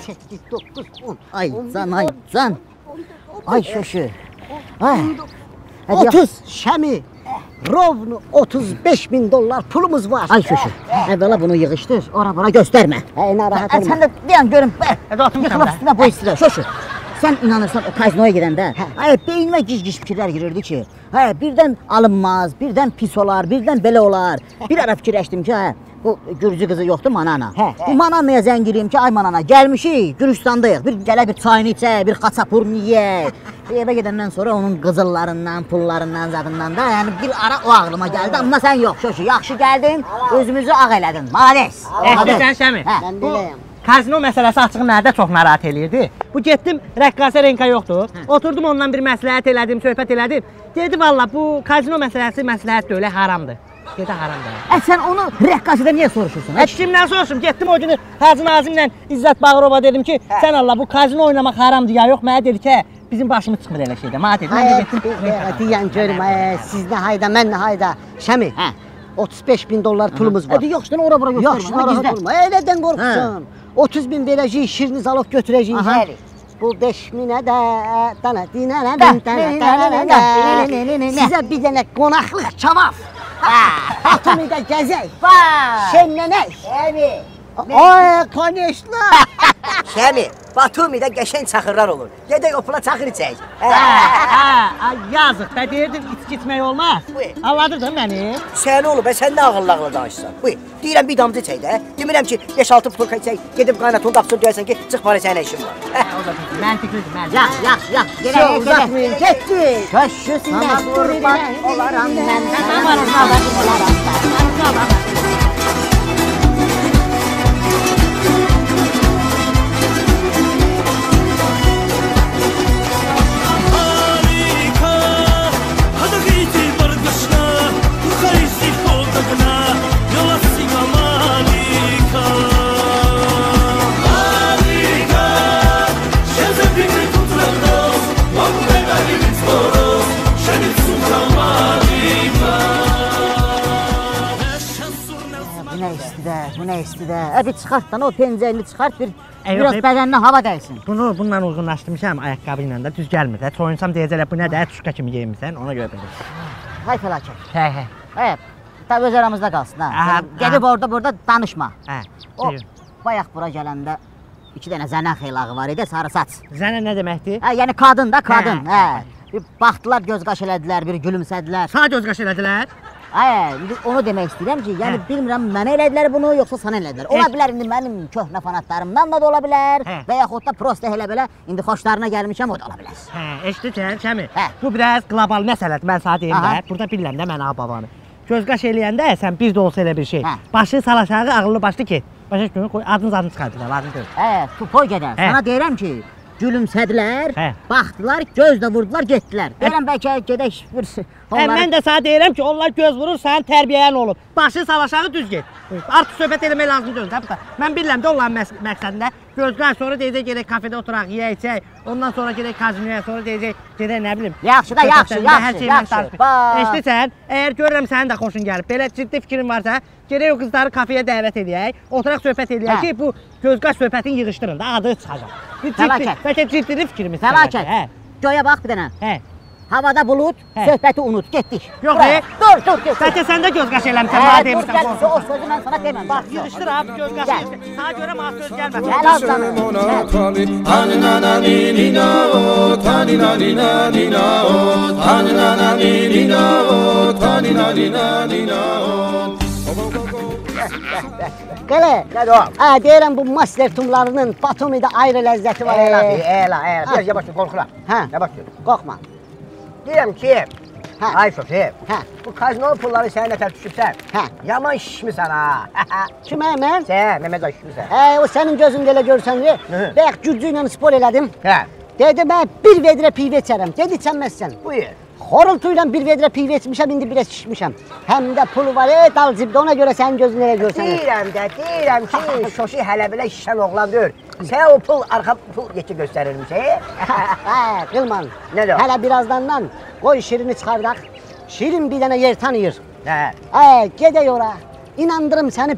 8, 9, 10. Ay can, ay can. Ay şoşu. Ay. 30 Şəmi. Rovnu 35.000 dollar pulumuz var. Ay şoşu. Evvela bunu yığışdır. Ora bura gösterme. Narahat olma. Sen de dayan görün. Yıkılaq üstüne bu istilə. Şoşu. Sen inanırsan o kazinoya gidəndə, beynime gic-gic fikirlər girirdi ki, birdən alınmaz, birdən pis olar, birdən belə olar. Bir ara fikirləşdim ki, bu Gürcü qızı yoxdur Manana. Bu Mananaya zəng gireyim ki, ay Manana, gəlmişik, Gürcüstandayıq. Bir bir çayını içək, bir xaçapurnu yeyək. Evə gedəndən sonra onun qızıllarından, pullarından, zadından da, yəni bir ara o ağlıma gəldi. Amma sən yox, şoşu, yaxşı gəldin, özümüzü ağ elədin. Malades. Sən Şəmi. Mən biləyəm. Kazino məsələsi açığı nədə çox narahat eləyirdi. Bu getdim, rəqqasə Renka yoxdur. Oturdum ondan bir məsləhət elədim, söhbət elədim. Dedi valla bu kazino məsələsi məsləhət deyil, haramdır. Dedi haramdır. Sən onu rəqqasədə niyə soruşursun? Heç kimdən soruşum. Getdim o günü Hacı Nazimlə İzzət Bağırova dedim ki, sən Allah bu kazino oynamaq haramdır ya yox. Mənə dedi ki, bizim başımız çıxmır elə şeydə. Mənə dedi, mən də getdim. Deyən görüm, siz nə hayda, mən nə hayda. Şəmi, 35.000 dollar pulumuz var. Yoxsun, ora bura göstərmə. Yoxsun, narahat olma. Elədən qorxusun. 30.000 verəcəyik, şirini zalog götürəcəyik. Bu 5.000-ə də dana dinənə sizə bir dənə qonaqlıq çavaf. Batumidə gəzək. Şenlənək. Ay, konuşla. Şəmi, Batumidə qəşəng çaxırlar olur. Gedək o pula çaxır içək. Yazıq da deyirdim, içki içmək olmaz. Anladırdın məni? Sən olub, sən nə ağırlaqla danışsan. Deyirəm bir damcı içək də. Demirəm ki, 5-6 pulka içək, gedib qaynatını dapsın deyərsən ki, çıx para sənə işim var. Məntiqlidir, Yaxşı. Gedək, uzatmayın, getdik. Köşkü sana qurban olaram mən. Bu nə istidə? Bir çıxart da, o pencəyini çıxart, biraz bədəninə hava dəysin. Bununla uyğunlaşdırmışam ayaqqabı ilə də, düz gəlmir də. Soyunsam deyəcəklər, bu nədir, tuşka kimi geyinmirsən, ona görə bilirsən. Hay fəlakət. Tabi öz aramızda qalsın. Gedib orada danışma. O, bayaq bura gələndə 2 dənə zənən xeylağı var idi, sarı saç. Zənən nə deməkdir? Yəni qadın da, qadın. Bir baxdılar, göz qaş elədilər, bir gülümsədilər. Sana göz qaş elədilər? Onu demək istəyirəm ki, yəni bilmirəm mənə elədilər bunu, yoxsa sana elədilər. Ola bilər, indi mənim köhnə fanatlarımdan da ola bilər və yaxud da prosta elə belə, indi xoşlarına gəlmişəm, o da ola bilər. Eşidirsən, Şəmi, bu biraz qlobal məsələdir, mən sana deyim də, burada bilirəm də mən babanı. Göz qaş eləyəndə sən bir də olsa elə bir şey, başı sal aşağı, ağıllı başlı get. Başa düşdün, adını çıxardılar, adını deyil. Tupoy gedər, sana deyirəm ki, gülümsədilər, baxdılar, göz də vurdular, getdilər. Deyirəm, bəlkə gedək bir... Mən də sana deyirəm ki, onlar göz vurur, sənin tərbiyən olub. Başı sal aşağı, düz get. Artıq söhbət eləmək lazım deyil. Mən bilirəm də onların məqsədində gözlər sonra deyəcək, gedək kafedə oturaq, yeyək, içək. Ondan sonra gedək kazinoya, sonra deyəcək, gedək, nə bilim. Yaxşı da, yaxşı. Eşidirsən, əgər görürəm sənin də xoşun gəlib, belə ciddi fikrin varsa, gedək o qızları kafeyə dəvət edək, oturaq söhbət edək ki, bu gözqaş söhbətin yığışdırın da, adı çıxacaq. Bəlkə ciddi fikrimiz çıxacaq. Göyə bax bir dənə. Havada bulut, söhbəti unut, getdik. Yox, dur. Bəlkə sən də göz qaş eləmişsən, mənə demişsən. O sözü mən sana deməm. Bax, yığışdır abi, göz qaş eləmişsən. Sana görə mənə söz gəlməsin. Gəl az Qələ, deyirəm bu master tumlarının Batumidə ayrı ləzzəti var. Elə, biraz yavaş dur, qorxuram. Yavaş dur. Qorxma. Deyirəm ki, ay Sofi, bu kazino pulları sənə nətər düşübsən, yaman şişmirsən ha. Kimə mən? Sən, Məhməd şişmirsən. O sənin gözündə elə görsən, bəyək Gürcü ilə spor elədim. Dedi, mən bir vedrə pivə içərəm. Dedi, içənməzsən. Buyur. Xorultuyla bir vedrə pivə içmişəm, indi biraz şişmişəm. Həm də pulu var, dal cibdə, ona görə sənin gözünə elə görsən. Deyirəm ki, Şoşi hələ belə şişən oğlan deyir. Sən o pul, arxa pul yeki göstərirmiş, Qılman, Nədir o? hələ birazdandan qoy şirini çıxardaq. Şirin bir dənə yer tanıyır. Hə. Gedək ora. İnandırım səni